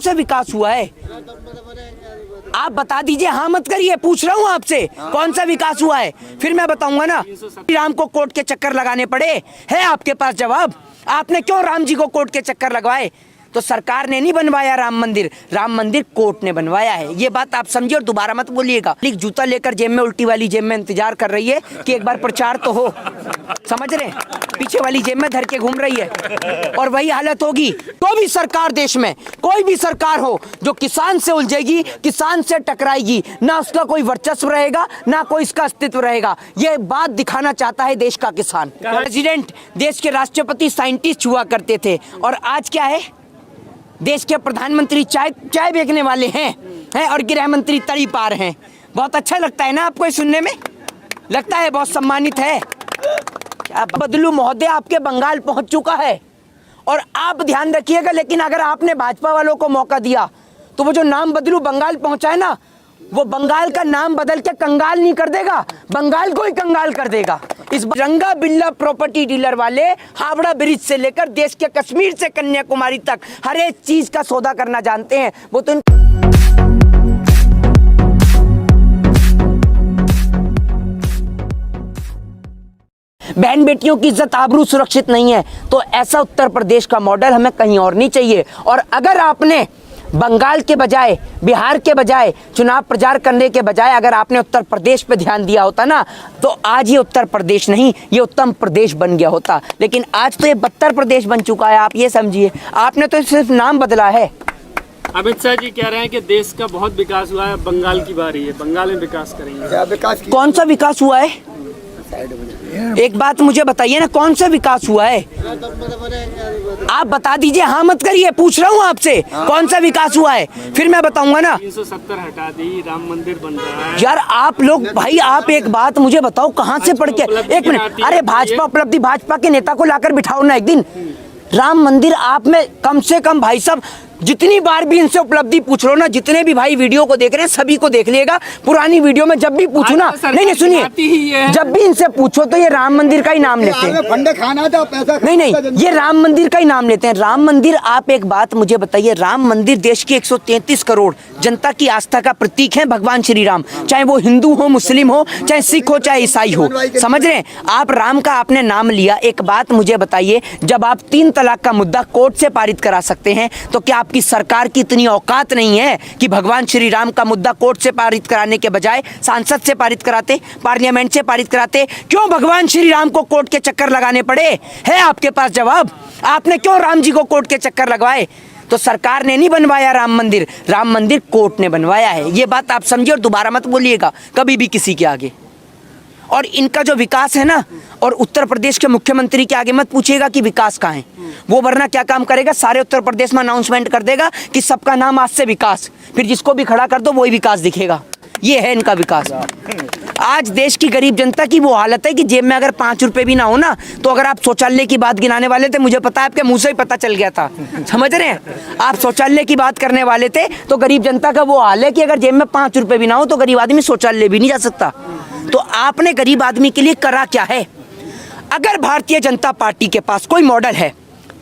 से विकास हुआ है? आप बता दीजिए, हाँ मत करिए, पूछ रहा हूँ आपसे कौन सा विकास हुआ है, फिर मैं बताऊंगा ना। राम को कोर्ट के चक्कर लगाने पड़े, है आपके पास जवाब? आपने क्यों राम जी को कोर्ट के चक्कर लगवाए? तो सरकार ने नहीं बनवाया राम मंदिर कोर्ट ने बनवाया है। ये बात आप समझिए और दोबारा मत बोलिएगा। जूता लेकर जेब में, उल्टी वाली जेब में इंतजार कर रही है कि एक बार प्रचार तो हो, समझ रहे हैं? पीछे वाली जेब में धर के घूम रही है और वही हालत होगी। तो भी सरकार देश में कोई भी सरकार हो जो किसान से उलझेगी, किसान से टकराएगी, ना उसका कोई वर्चस्व रहेगा, ना कोई इसका अस्तित्व रहेगा। ये बात दिखाना चाहता है देश का किसान। प्रेसिडेंट, देश के राष्ट्रपति साइंटिस्ट हुआ करते थे और आज क्या है? देश के प्रधानमंत्री चाय बेचने वाले हैं और गृह मंत्री तड़ी पार हैं। बहुत अच्छा लगता है ना आपको ये सुनने में? लगता है बहुत सम्मानित है। क्या बदलू महोदय आपके बंगाल पहुंच चुका है और आप ध्यान रखिएगा, लेकिन अगर आपने भाजपा वालों को मौका दिया तो वो जो नाम बदलू बंगाल पहुंचा है ना, वो बंगाल का नाम बदल के कंगाल नहीं कर देगा, बंगाल को ही कंगाल कर देगा। इस रंगा बिल्ला प्रॉपर्टी डीलर वाले हावड़ा ब्रिज से लेकर देश के कश्मीर से कन्याकुमारी तक हर एक चीज का सौदा करना जानते हैं। वो तो बहन बेटियों की इज्जत आबरू सुरक्षित नहीं है, तो ऐसा उत्तर प्रदेश का मॉडल हमें कहीं और नहीं चाहिए। और अगर आपने बंगाल के बजाय, बिहार के बजाय, चुनाव प्रचार करने के बजाय अगर आपने उत्तर प्रदेश पे ध्यान दिया होता ना, तो आज ये उत्तर प्रदेश नहीं, ये उत्तम प्रदेश बन गया होता। लेकिन आज तो ये बदतर प्रदेश बन चुका है। आप ये समझिए, आपने तो सिर्फ नाम बदला है। अमित शाह जी कह रहे हैं कि देश का बहुत विकास हुआ है, बंगाल की बारी है, बंगाल में विकास करेंगे। कौन सा विकास हुआ है? एक बात मुझे बताइए ना, कौन सा विकास हुआ है? आप बता दीजिए, हाँ मत करिए, पूछ रहा हूँ आपसे कौन सा विकास हुआ है, फिर मैं बताऊंगा ना। 370 हटा दी, राम मंदिर बन रहा है। यार आप लोग, भाई आप एक बात मुझे बताओ, कहाँ से पढ़ के? एक मिनट, अरे भाजपा उपलब्धि, भाजपा के नेता को लाकर बिठाओ ना एक दिन। राम मंदिर आप में कम से कम, भाई साहब जितनी बार भी इनसे उपलब्धि पूछ लो ना, जितने भी भाई वीडियो को देख रहे हैं सभी को देख लिएगा, पुरानी वीडियो में जब भी पूछू ना, नहीं सुनिए, जब भी इनसे पूछो तो ये राम मंदिर का ही नाम लेते हैं। फंडे खाना था, पैसा नहीं, ये राम मंदिर का ही नाम लेते हैं। राम मंदिर, आप एक बात मुझे बताइए, राम मंदिर देश की 133 करोड़ जनता की आस्था का प्रतीक है भगवान श्री राम, चाहे वो हिंदू हो, मुस्लिम हो, चाहे सिख हो, चाहे ईसाई हो, समझ रहे हैं आप? राम का आपने नाम लिया। एक बात मुझे बताइए, जब आप 3 तलाक का मुद्दा कोर्ट से पारित करा सकते हैं, तो क्या आपकी सरकार की इतनी औकात नहीं है कि भगवान श्री राम का मुद्दा कोर्ट से पारित कराने के बजाय सांसद से पारित कराते, पार्लियामेंट से पारित कराते? क्यों भगवान श्री राम को कोर्ट के चक्कर लगाने पड़े? है आपके पास जवाब? आपने क्यों राम जी को कोर्ट के चक्कर लगवाए? तो सरकार ने नहीं बनवाया राम मंदिर कोर्ट ने बनवाया है। ये बात आप समझिए और दोबारा मत बोलिएगा कभी भी किसी के आगे। और इनका जो विकास है ना, और उत्तर प्रदेश के मुख्यमंत्री के आगे मत पूछिएगा कि विकास कहाँ है वो, वरना क्या काम करेगा, सारे उत्तर प्रदेश में अनाउंसमेंट कर देगा कि सबका नाम आज से विकास, फिर जिसको भी खड़ा कर दो वही विकास दिखेगा। ये है इनका विकास। आज देश की गरीब जनता की वो हालत है कि जेब में अगर 5 रुपए भी ना हो ना, तो अगर आप शौचालय की बात गिनाने वाले थे, मुझे पता है आपके मुंह से ही पता चल गया था, समझ रहे हैं? आप शौचालय की बात करने वाले थे, तो गरीब जनता का वो हाल है कि अगर जेब में 5 रुपए भी ना हो तो गरीब आदमी शौचालय भी नहीं जा सकता। तो आपने गरीब आदमी के लिए करा क्या है? अगर भारतीय जनता पार्टी के पास कोई मॉडल है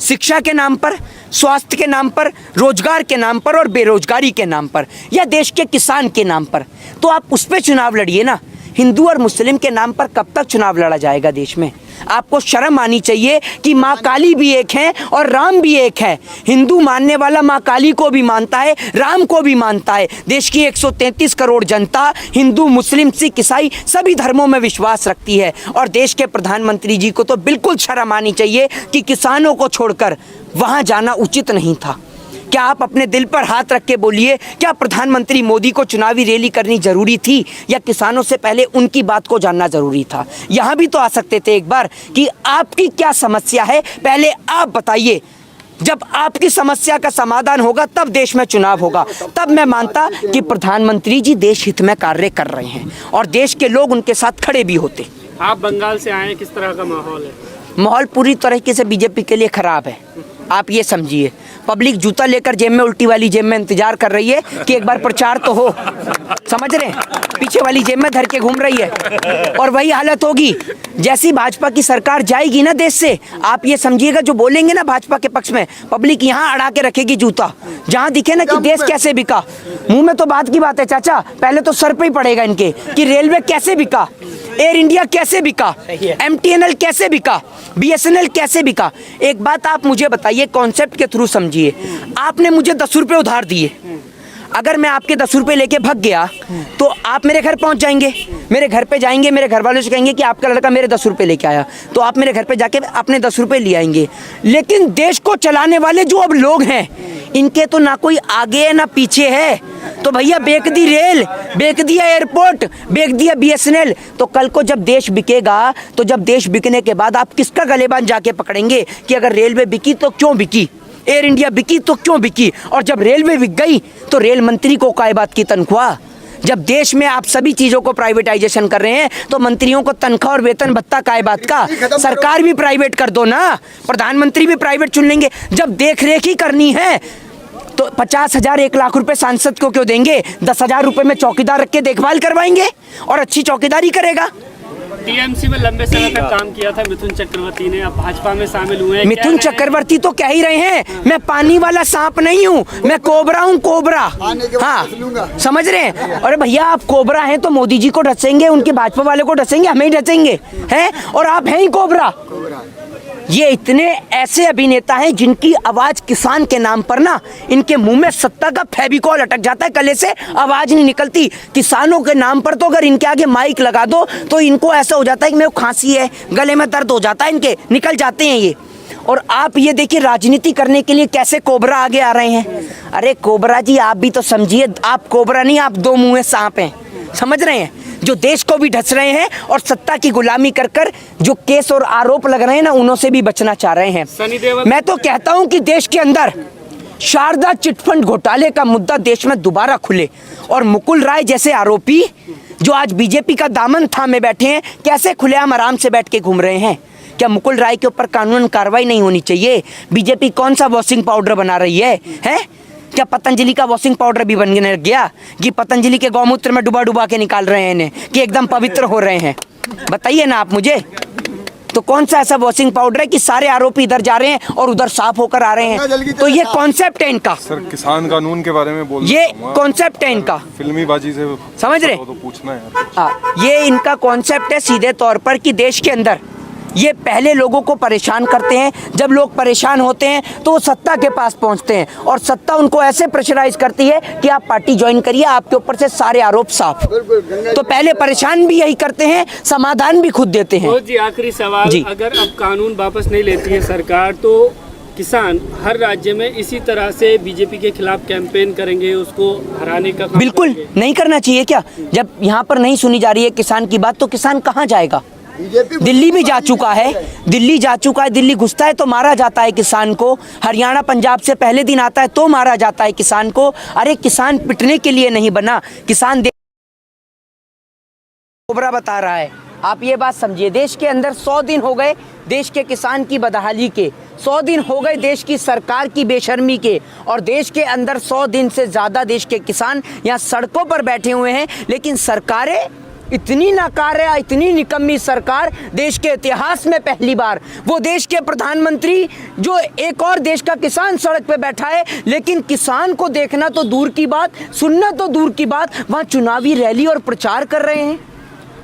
शिक्षा के नाम पर, स्वास्थ्य के नाम पर, रोजगार के नाम पर और बेरोजगारी के नाम पर, या देश के किसान के नाम पर, तो आप उस पर चुनाव लड़िए ना। हिंदू और मुस्लिम के नाम पर कब तक चुनाव लड़ा जाएगा देश में? आपको शर्म आनी चाहिए कि माँ काली भी एक है और राम भी एक है। हिंदू मानने वाला माँ काली को भी मानता है, राम को भी मानता है। देश की 133 करोड़ जनता हिंदू, मुस्लिम, सिख, ईसाई सभी धर्मों में विश्वास रखती है। और देश के प्रधानमंत्री जी को तो बिल्कुल शर्म आनी चाहिए कि किसानों को छोड़कर वहाँ जाना उचित नहीं था। क्या आप अपने दिल पर हाथ रख के बोलिए, क्या प्रधानमंत्री मोदी को चुनावी रैली करनी जरूरी थी, या किसानों से पहले उनकी बात को जानना जरूरी था? यहाँ भी तो आ सकते थे एक बार कि आपकी क्या समस्या है, पहले आप बताइए। जब आपकी समस्या का समाधान होगा तब देश में चुनाव होगा, तब मैं मानता कि प्रधानमंत्री जी देश हित में कार्य कर रहे हैं और देश के लोग उनके साथ खड़े भी होते। आप बंगाल से आए, किस तरह का माहौल है? माहौल पूरी तरीके से बीजेपी के लिए खराब है। आप ये समझिए, पब्लिक जूता लेकर जेब में, उल्टी वाली जेब में इंतजार कर रही है कि एक बार प्रचार तो हो, समझ रहे हैं, पीछे वाली जेब में धर के घूम रही है। और वही हालत होगी जैसी भाजपा की सरकार जाएगी ना देश से, आप ये समझिएगा जो बोलेंगे ना भाजपा के पक्ष में, पब्लिक यहाँ अड़ा के रखेगी जूता, जहाँ दिखे ना कि देश कैसे बिका। मुंह में तो बात की बात है चाचा, पहले तो सर पे ही पड़ेगा इनके कि रेलवे कैसे बिका, एयर इंडिया कैसे बिका, MTNL कैसे बिका, BSNL कैसे बिका। एक बात आप मुझे बताइए, कॉन्सेप्ट के थ्रू समझिए, आपने मुझे 10 रुपए उधार दिए, अगर मैं आपके 10 रुपए लेके भाग गया तो आप मेरे घर पहुंच जाएंगे, मेरे घर पे जाएंगे, मेरे घर वालों से कहेंगे कि आपका लड़का मेरे 10 रुपए लेके आया, तो आप मेरे घर पे जाके अपने 10 रुपए ले आएंगे। लेकिन देश को चलाने वाले जो अब लोग हैं, इनके तो ना कोई आगे है ना पीछे है, तो भैया बेच दी रेल, बेच दिया एयरपोर्ट, बेच दिया BSNL, तो कल को जब देश बिकेगा, तो जब देश बिकने के बाद आप किसका गलेबान जाके पकड़ेंगे कि अगर रेलवे बिकी तो क्यों बिकी, एयर इंडिया बिकी तो क्यों बिकी, और जब रेलवे बिक गई तो रेल मंत्री को काय बात की तनख्वाह। जब देश में आप सभी चीजों को प्राइवेटाइजेशन कर रहे हैं तो मंत्रियों को तनख्वाह और वेतन भत्ता काय बात का। सरकार भी प्राइवेट कर दो ना, प्रधानमंत्री भी प्राइवेट चुन लेंगे। जब देख रेख ही करनी है तो 50,000 1 लाख रुपए सांसद को क्यों देंगे, 10,000 रुपए में चौकीदार रख के देखभाल करवाएंगे और अच्छी चौकीदारी करेगा। TMC में लंबे समय तक काम किया था मिथुन चक्रवर्ती ने, अब भाजपा में शामिल हुए हैं। मिथुन चक्रवर्ती तो कह ही रहे हैं, मैं पानी वाला सांप नहीं हूँ, मैं कोबरा हूँ, कोबरा। हाँ, समझ रहे हैं। अरे भैया आप कोबरा हैं तो मोदी जी को ढसेंगे, उनके भाजपा वाले को ढसेंगे, हमें ही ढसेंगे हैं, और आप हैं ही कोबरा। ये इतने ऐसे अभिनेता हैं जिनकी आवाज किसान के नाम पर ना, इनके मुंह में सत्ता का फेविकॉल अटक जाता है, गले से आवाज नहीं निकलती। किसानों के नाम पर तो अगर इनके आगे माइक लगा दो तो इनको ऐसा हो जाता है कि मेरे को खांसी है, गले में दर्द हो जाता है, इनके निकल जाते हैं ये। और आप ये देखिए राजनीति करने के लिए कैसे कोबरा आगे आ रहे हैं। अरे कोबरा जी आप भी तो समझिए, आप कोबरा नहीं, आप 2 मुंहे सांप हैं, समझ रहे हैं, जो देश को भी ढस रहे हैं और सत्ता की गुलामी कर कर जो केस और आरोप लग रहे हैं ना, उन्हों से भी बचना चाह रहे हैं। मैं तो कहता हूं कि देश के अंदर शारदा चिटफंड घोटाले का मुद्दा देश में दोबारा खुले और मुकुल राय जैसे आरोपी जो आज बीजेपी का दामन थामे बैठे हैं, कैसे खुलेआम आराम से बैठ के घूम रहे हैं। क्या मुकुल राय के ऊपर कानून कार्रवाई नहीं होनी चाहिए? बीजेपी कौन सा वॉशिंग पाउडर बना रही है? क्या पतंजलि का वॉशिंग पाउडर भी बनने लग गया कि पतंजलि के गौमूत्र में डुबा डुबा के निकाल रहे हैं इन्हें कि एकदम पवित्र हो रहे हैं? बताइए ना आप मुझे, तो कौन सा ऐसा वॉशिंग पाउडर है कि सारे आरोपी इधर जा रहे हैं और उधर साफ होकर आ रहे हैं? तो ये कॉन्सेप्ट है इनका। सर किसान कानून के बारे में बोल, ये कॉन्सेप्ट है इनका, फिल्मी बाजी से समझ रहे तो पूछना है। ये इनका कॉन्सेप्ट है सीधे तौर पर कि देश के अंदर ये पहले लोगों को परेशान करते हैं, जब लोग परेशान होते हैं तो वो सत्ता के पास पहुंचते हैं और सत्ता उनको ऐसे प्रेशराइज करती है कि आप पार्टी ज्वाइन करिए, आपके ऊपर से सारे आरोप साफ। तो पहले परेशान भी यही करते हैं, समाधान भी खुद देते हैं। जी आखिरी सवाल जी, अगर अब कानून वापस नहीं लेती है सरकार तो किसान हर राज्य में इसी तरह से बीजेपी के खिलाफ कैंपेन करेंगे, उसको हराने का काम बिल्कुल करेंगे। नहीं करना चाहिए क्या? जब यहाँ पर नहीं सुनी जा रही है किसान की बात तो किसान कहाँ जाएगा? दिल्ली भी जा चुका है, दिल्ली जा चुका है, दिल्ली घुसता है तो मारा जाता है किसान को, हरियाणा पंजाब से पहले दिन आता है तो मारा जाता है किसान को। अरे किसान पिटने के लिए नहीं बना, किसान कोबरा बता रहा है। आप ये बात समझिए, देश के अंदर 100 दिन हो गए देश के किसान की बदहाली के, 100 दिन हो गए देश की सरकार की बेशर्मी के, और देश के अंदर 100 दिन से ज़्यादा देश के किसान यहाँ सड़कों पर बैठे हुए हैं। लेकिन सरकारें इतनी नाकार है, इतनी निकम्मी सरकार देश के इतिहास में पहली बार, वो देश के प्रधानमंत्री जो एक और देश का किसान सड़क पे बैठा है, लेकिन किसान को देखना तो दूर की बात, सुनना तो दूर की बात, वहाँ चुनावी रैली और प्रचार कर रहे हैं।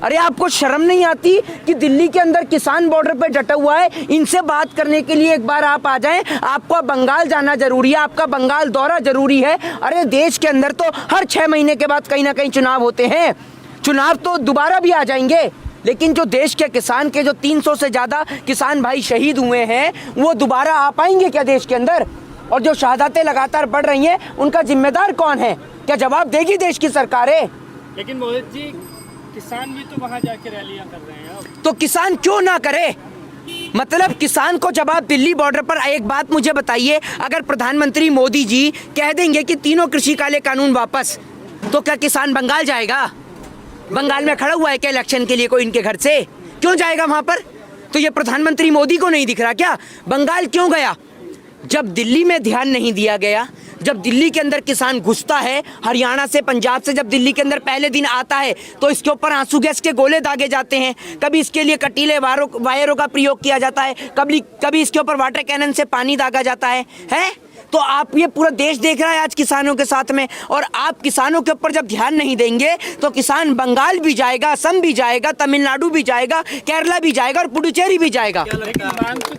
अरे आपको शर्म नहीं आती कि दिल्ली के अंदर किसान बॉर्डर पे डटा हुआ है, इनसे बात करने के लिए एक बार आप आ जाएं। आपको बंगाल जाना जरूरी है, आपका बंगाल दौरा जरूरी है। अरे देश के अंदर तो हर 6 महीने के बाद कहीं ना कहीं चुनाव होते हैं, चुनाव तो दोबारा भी आ जाएंगे, लेकिन जो देश के किसान के जो 300 से ज़्यादा किसान भाई शहीद हुए हैं वो दोबारा आ पाएंगे क्या देश के अंदर? और जो शहादतें लगातार बढ़ रही हैं उनका जिम्मेदार कौन है? क्या जवाब देगी देश की सरकारें? लेकिन मोहित जी किसान भी तो वहाँ जाके रैलियाँ कर रहे हैं। तो किसान क्यों ना करे? मतलब किसान को जवाब दिल्ली बॉर्डर पर। एक बात मुझे बताइए, अगर प्रधानमंत्री मोदी जी कह देंगे कि तीनों कृषि काले कानून वापस, तो क्या किसान बंगाल जाएगा? बंगाल में खड़ा हुआ है क्या इलेक्शन के लिए कोई इनके घर से? क्यों जाएगा वहां पर? तो ये प्रधानमंत्री मोदी को नहीं दिख रहा क्या? बंगाल क्यों गया? जब दिल्ली में ध्यान नहीं दिया गया, जब दिल्ली के अंदर किसान घुसता है, हरियाणा से पंजाब से जब दिल्ली के अंदर पहले दिन आता है तो इसके ऊपर आंसू गैस के गोले दागे जाते हैं, कभी इसके लिए कटीले वायरों का प्रयोग किया जाता है, कभी इसके ऊपर वाटर कैनन से पानी दागा जाता है। तो आप, ये पूरा देश देख रहा है आज किसानों के साथ में, और आप किसानों के ऊपर जब ध्यान नहीं देंगे तो किसान बंगाल भी जाएगा, असम भी जाएगा, तमिलनाडु भी जाएगा, केरला भी जाएगा और पुडुचेरी भी जाएगा। लेकिन मांग तो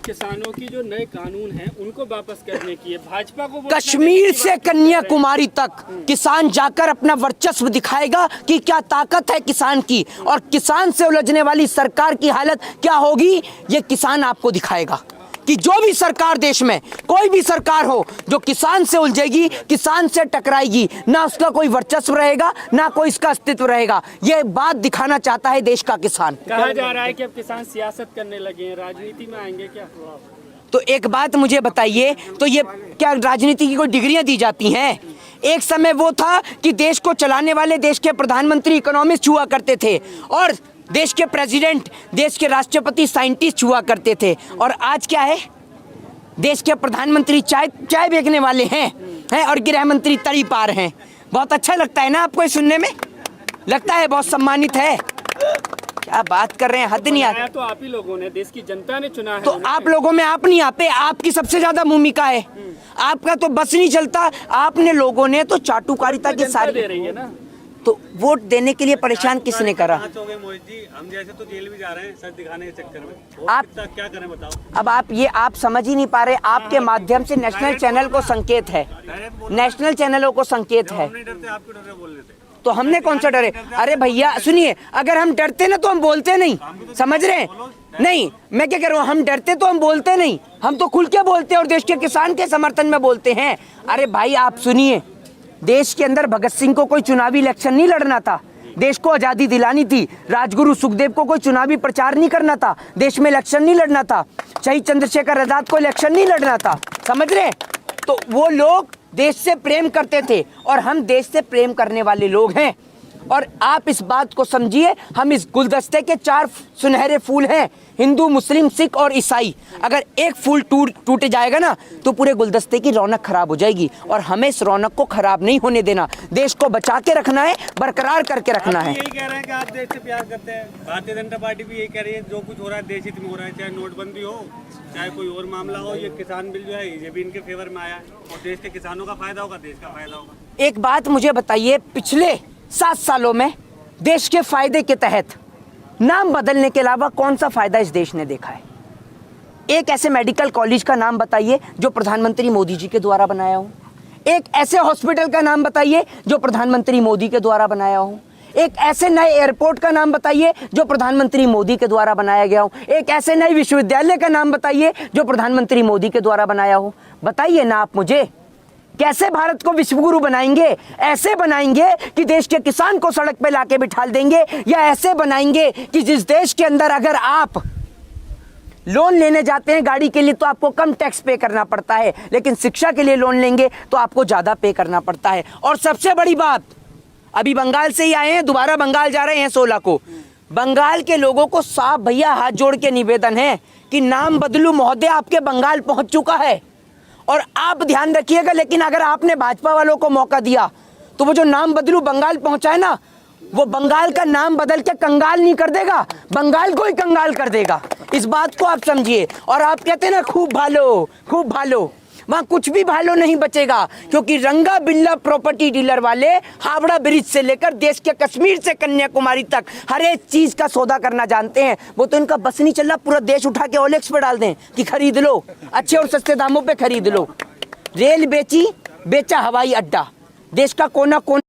किसानों की जो नए कानून हैं उनको वापस करने की है। भाजपा को कश्मीर से कन्याकुमारी तक किसान जाकर अपना वर्चस्व दिखाएगा कि क्या ताकत है किसान की, और किसान से उलझने वाली सरकार की हालत क्या होगी ये किसान आपको दिखाएगा। कि जो भी सरकार देश में, कोई भी सरकार हो जो किसान से उलझेगी, किसान से टकराएगी, ना उसका कोई वर्चस्व रहेगा, ना कोई इसका अस्तित्व रहेगा। ये बात दिखाना चाहता है देश का किसान। कहा जा रहा है कि अब किसान सियासत करने लगे हैं, राजनीति में आएंगे क्या? तो एक बात मुझे बताइए, तो ये क्या राजनीति की कोई डिग्रियां दी जाती हैं? एक समय वो था कि देश को चलाने वाले देश के प्रधानमंत्री इकोनॉमिस्ट हुआ करते थे, और देश के प्रेसिडेंट, देश के राष्ट्रपति साइंटिस्ट हुआ करते थे, और आज क्या है? देश के प्रधानमंत्री चाय बेचने वाले हैं और गृह मंत्री तड़ी पार हैं। बहुत अच्छा लगता है ना आपको ये सुनने में? लगता है बहुत सम्मानित है। क्या बात कर रहे हैं, हद नहीं आती। तो आप ही लोगों ने, देश की जनता ने चुना है। तो आप लोगों में आप नहीं आपे, आपकी सबसे ज्यादा भूमिका है, आपका तो बस नहीं चलता। आपने लोगों ने तो चाटुकारिता की सारी दे रही है ना, तो वोट देने के लिए परेशान किसने करा? मोहित जी, हम जैसे तो जेल भी जा रहे हैं सच दिखाने के चक्कर में। आप क्या करें बताओ? अब आप समझ ही नहीं पा रहे। आपके माध्यम से नेशनल चैनल को संकेत है, नेशनल चैनलों को संकेत है। नहीं डरते, आपको डर रहे बोल रहे थे। तो हमने कौन सा डरे? अरे भैया सुनिए, अगर हम डरते ना तो हम बोलते नहीं, समझ रहे? नहीं, मैं क्या कह रहा हूँ, हम डरते तो हम बोलते नहीं, हम तो खुल के बोलते हैं और देश के किसान के समर्थन में बोलते हैं। अरे भाई आप सुनिए, देश के अंदर भगत सिंह को कोई चुनावी इलेक्शन नहीं लड़ना था, देश को आजादी दिलानी थी। राजगुरु सुखदेव को कोई चुनावी प्रचार नहीं करना था, देश में इलेक्शन नहीं लड़ना था। शहीद चंद्रशेखर आजाद को इलेक्शन नहीं लड़ना था, समझ रहे? तो वो लोग देश से प्रेम करते थे और हम देश से प्रेम करने वाले लोग हैं। और आप इस बात को समझिए, हम इस गुलदस्ते के 4 सुनहरे फूल हैं, हिंदू, मुस्लिम, सिख और ईसाई। अगर एक फूल टूट जाएगा ना तो पूरे गुलदस्ते की रौनक खराब हो जाएगी, और हमें इस रौनक को खराब नहीं होने देना। देश को बचा के रखना है, बरकरार करके रखना है। यही कह रहे हैं कि आप देश से प्यार करते हैं। भारतीय जनता पार्टी भी यही कह रही है, जो कुछ हो रहा है देश हित में हो रहा है, चाहे नोटबंदी हो, चाहे कोई और मामला हो। ये किसान बिल जो है ये भी इनके फेवर में आया है, और देश के किसानों का फायदा होगा, देश का फायदा होगा। एक बात मुझे बताइए, पिछले 7 सालों में देश के फायदे के तहत नाम बदलने के अलावा कौन सा फायदा इस देश ने देखा है? एक ऐसे मेडिकल कॉलेज का नाम बताइए जो प्रधानमंत्री मोदी जी के द्वारा बनाया हो। एक ऐसे हॉस्पिटल का नाम बताइए जो प्रधानमंत्री मोदी के द्वारा बनाया हो। एक ऐसे नए एयरपोर्ट का नाम बताइए जो प्रधानमंत्री मोदी के द्वारा बनाया गया हो। एक ऐसे नए विश्वविद्यालय का नाम बताइए जो प्रधानमंत्री मोदी के द्वारा बनाया हो। बताइए ना आप मुझे, कैसे भारत को विश्वगुरु बनाएंगे? ऐसे बनाएंगे कि देश के किसान को सड़क पे लाके बिठा देंगे, या ऐसे बनाएंगे कि जिस देश के अंदर अगर आप लोन लेने जाते हैं गाड़ी के लिए तो आपको कम टैक्स पे करना पड़ता है, लेकिन शिक्षा के लिए लोन लेंगे तो आपको ज्यादा पे करना पड़ता है। और सबसे बड़ी बात, अभी बंगाल से ही आए हैं, दोबारा बंगाल जा रहे हैं 16 को। बंगाल के लोगों को साफ भैया हाथ जोड़ के निवेदन है कि नाम बदलू महोदय आपके बंगाल पहुंच चुका है, और आप ध्यान रखिएगा। लेकिन अगर आपने भाजपा वालों को मौका दिया तो वो जो नाम बदलू बंगाल पहुंचा है ना, वो बंगाल का नाम बदल के कंगाल नहीं कर देगा, बंगाल को ही कंगाल कर देगा। इस बात को आप समझिए। और आप कहते हैं ना खूब भालो, खूब भालो, वहां कुछ भी भालो नहीं बचेगा, क्योंकि रंगा बिल्ला प्रॉपर्टी डीलर वाले हावड़ा ब्रिज से लेकर देश के कश्मीर से कन्याकुमारी तक हर एक चीज का सौदा करना जानते हैं। वो तो इनका बस नहीं चल रहा, पूरा देश उठा के ओलेक्स पे डाल दें कि खरीद लो, अच्छे और सस्ते दामों पे खरीद लो। रेल बेचा हवाई अड्डा, देश का कोना कोना